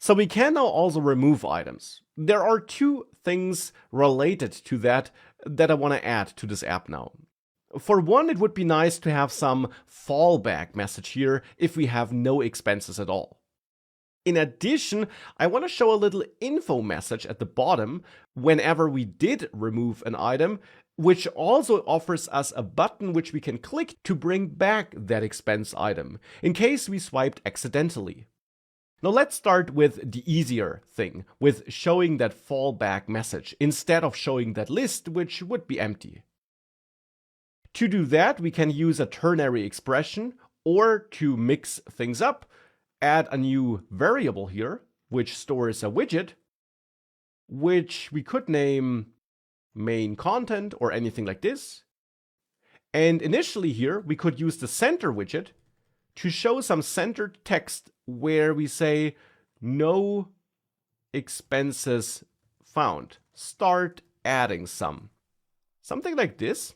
So we can now also remove items. There are two things related to that I want to add to this app now. For one, it would be nice to have some fallback message here if we have no expenses at all. In addition, I want to show a little info message at the bottom whenever we did remove an item, which also offers us a button which we can click to bring back that expense item, in case we swiped accidentally. Now let's start with the easier thing, with showing that fallback message, instead of showing that list, which would be empty. To do that, we can use a ternary expression, or to mix things up, add a new variable here, which stores a widget, which we could name main content or anything like this. And initially here, we could use the center widget to show some centered text where we say no expenses found. Start adding some. Something like this.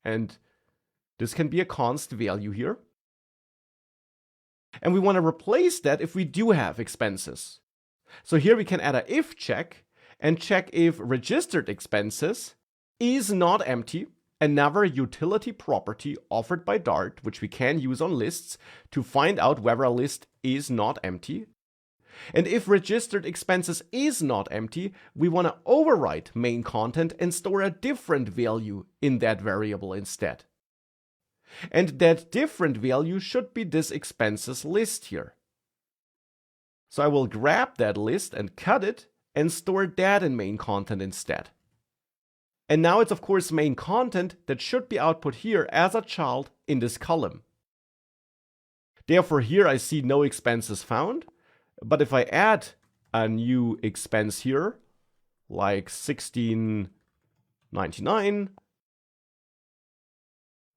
And this can be a const value here. And we want to replace that if we do have expenses. So here we can add a if check and check if registered expenses is not empty, another utility property offered by Dart, which we can use on lists to find out whether a list is not empty. And if registered expenses is not empty, we want to overwrite main content and store a different value in that variable instead. And that different value should be this expenses list here. So I will grab that list and cut it and store that in main content instead. And now it's of course main content that should be output here as a child in this column. Therefore here I see no expenses found, but if I add a new expense here, like $16.99,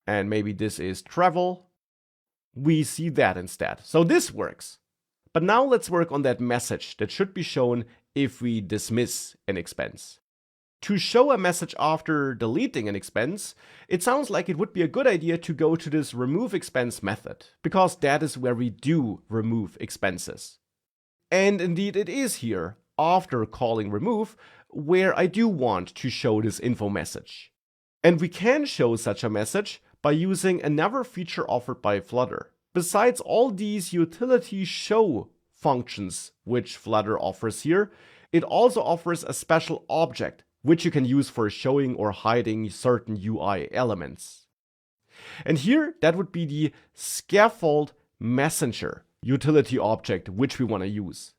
and maybe this is travel, we see that instead. So this works. But now let's work on that message that should be shown if we dismiss an expense. To show a message after deleting an expense, it sounds like it would be a good idea to go to this remove expense method, because that is where we do remove expenses. And indeed it is here, after calling remove, where I do want to show this info message. And we can show such a message by using another feature offered by Flutter. Besides all these utility show functions which Flutter offers here, it also offers a special object which you can use for showing or hiding certain UI elements. And here that would be the scaffold messenger utility object which we want to use.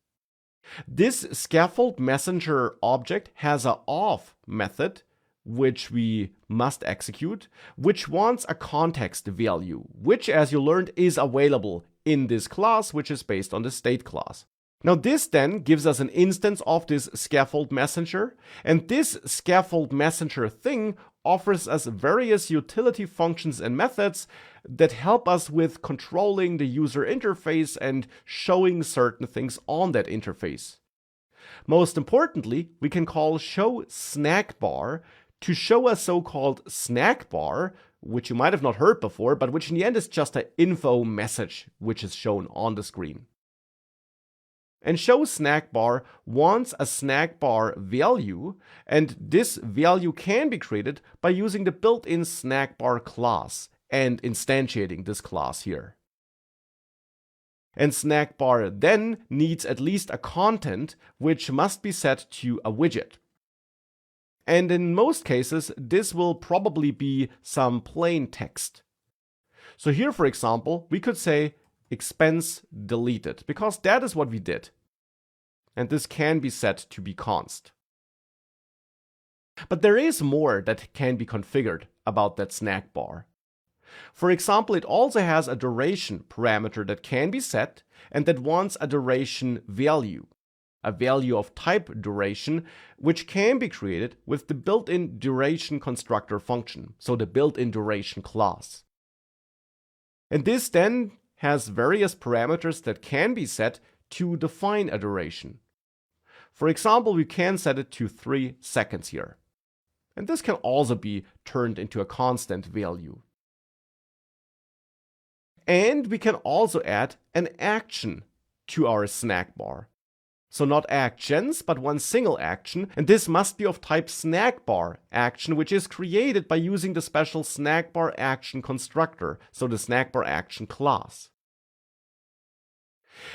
This scaffold messenger object has an auth method which we must execute, which wants a context value, which, as you learned, is available in this class, which is based on the state class. Now this then gives us an instance of this scaffold messenger, and this scaffold messenger thing offers us various utility functions and methods that help us with controlling the user interface and showing certain things on that interface. Most importantly, we can call show snackbar to show a so-called snack bar, which you might have not heard before, but which in the end is just an info message which is shown on the screen. And show snack bar wants a snack bar value, and this value can be created by using the built-in snack bar class and instantiating this class here. And snack bar then needs at least a content which must be set to a widget. And in most cases, this will probably be some plain text. So here, for example, we could say expense deleted, because that is what we did. And this can be set to be const. But there is more that can be configured about that snack bar. For example, it also has a duration parameter that can be set and that wants a duration value. A value of type duration, which can be created with the built-in duration constructor function, so the built-in duration class. And this then has various parameters that can be set to define a duration. For example, we can set it to 3 seconds here. And this can also be turned into a constant value. And we can also add an action to our snack bar. So not actions, but one single action, and this must be of type Snackbar action, which is created by using the special Snackbar action constructor, so the Snackbar action class.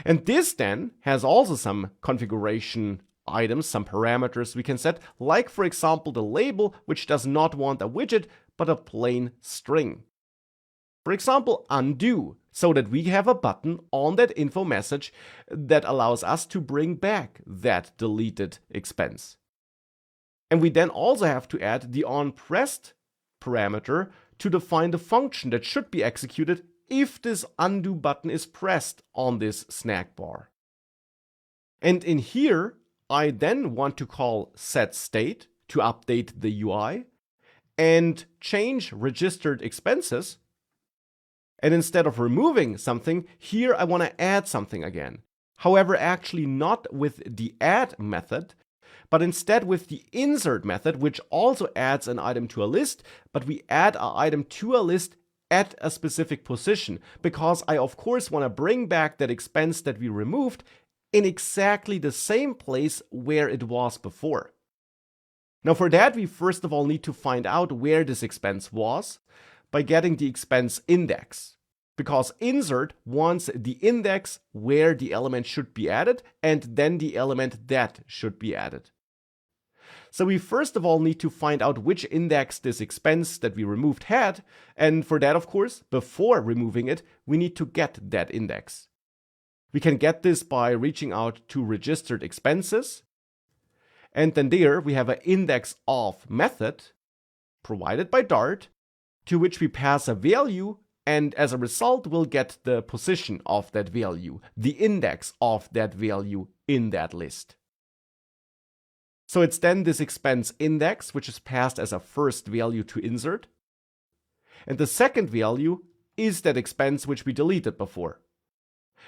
And this then has also some configuration items, some parameters we can set, like for example the label, which does not want a widget, but a plain string. For example, undo, so that we have a button on that info message that allows us to bring back that deleted expense. And we then also have to add the onPressed parameter to define the function that should be executed if this undo button is pressed on this snack bar. And in here, I then want to call setState to update the UI and change registered expenses. And instead of removing something, here I want to add something again. However, actually not with the add method, but instead with the insert method, which also adds an item to a list, but we add an item to a list at a specific position, because I of course want to bring back that expense that we removed in exactly the same place where it was before. Now for that, we first of all need to find out where this expense was by getting the expense index, because insert wants the index where the element should be added and then the element that should be added. So we first of all need to find out which index this expense that we removed had, and for that, of course, before removing it, we need to get that index. We can get this by reaching out to registered expenses, and then there we have an index of method provided by Dart, to which we pass a value, and as a result we'll get the position of that value, the index of that value in that list. So it's then this expense index, which is passed as a first value to insert, and the second value is that expense which we deleted before.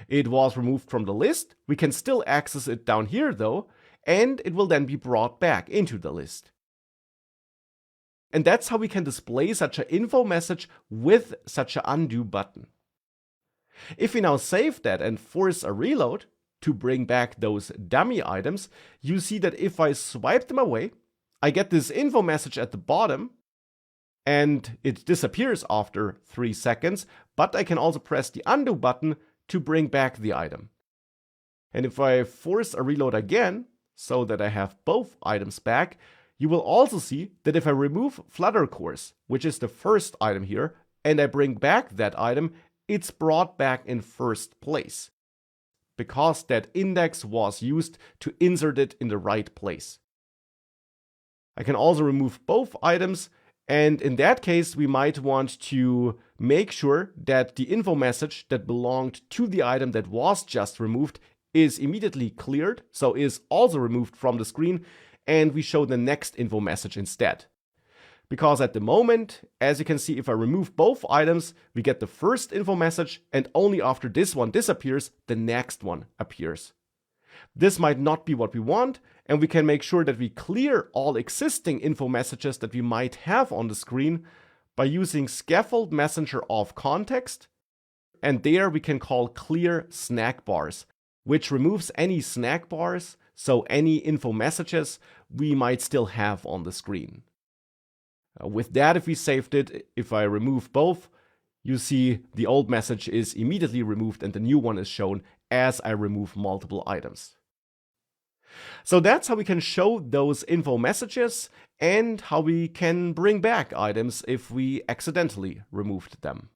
It was removed from the list, we can still access it down here though, and it will then be brought back into the list. And that's how we can display such an info message with such an undo button. If we now save that and force a reload to bring back those dummy items, you see that if I swipe them away, I get this info message at the bottom, and it disappears after 3 seconds, but I can also press the undo button to bring back the item. And if I force a reload again, so that I have both items back, you will also see that if I remove Flutter Course, which is the first item here, and I bring back that item, it's brought back in first place, because that index was used to insert it in the right place. I can also remove both items, and in that case we might want to make sure that the info message that belonged to the item that was just removed is immediately cleared, so is also removed from the screen, and we show the next info message instead. Because at the moment, as you can see, if I remove both items, we get the first info message, and only after this one disappears, the next one appears. This might not be what we want, and we can make sure that we clear all existing info messages that we might have on the screen by using scaffold messenger of context, and there we can call clear snackbars, which removes any snack bars, so any info messages we might still have on the screen. With that, if we saved it, if I remove both, you see the old message is immediately removed and the new one is shown as I remove multiple items. So that's how we can show those info messages and how we can bring back items if we accidentally removed them.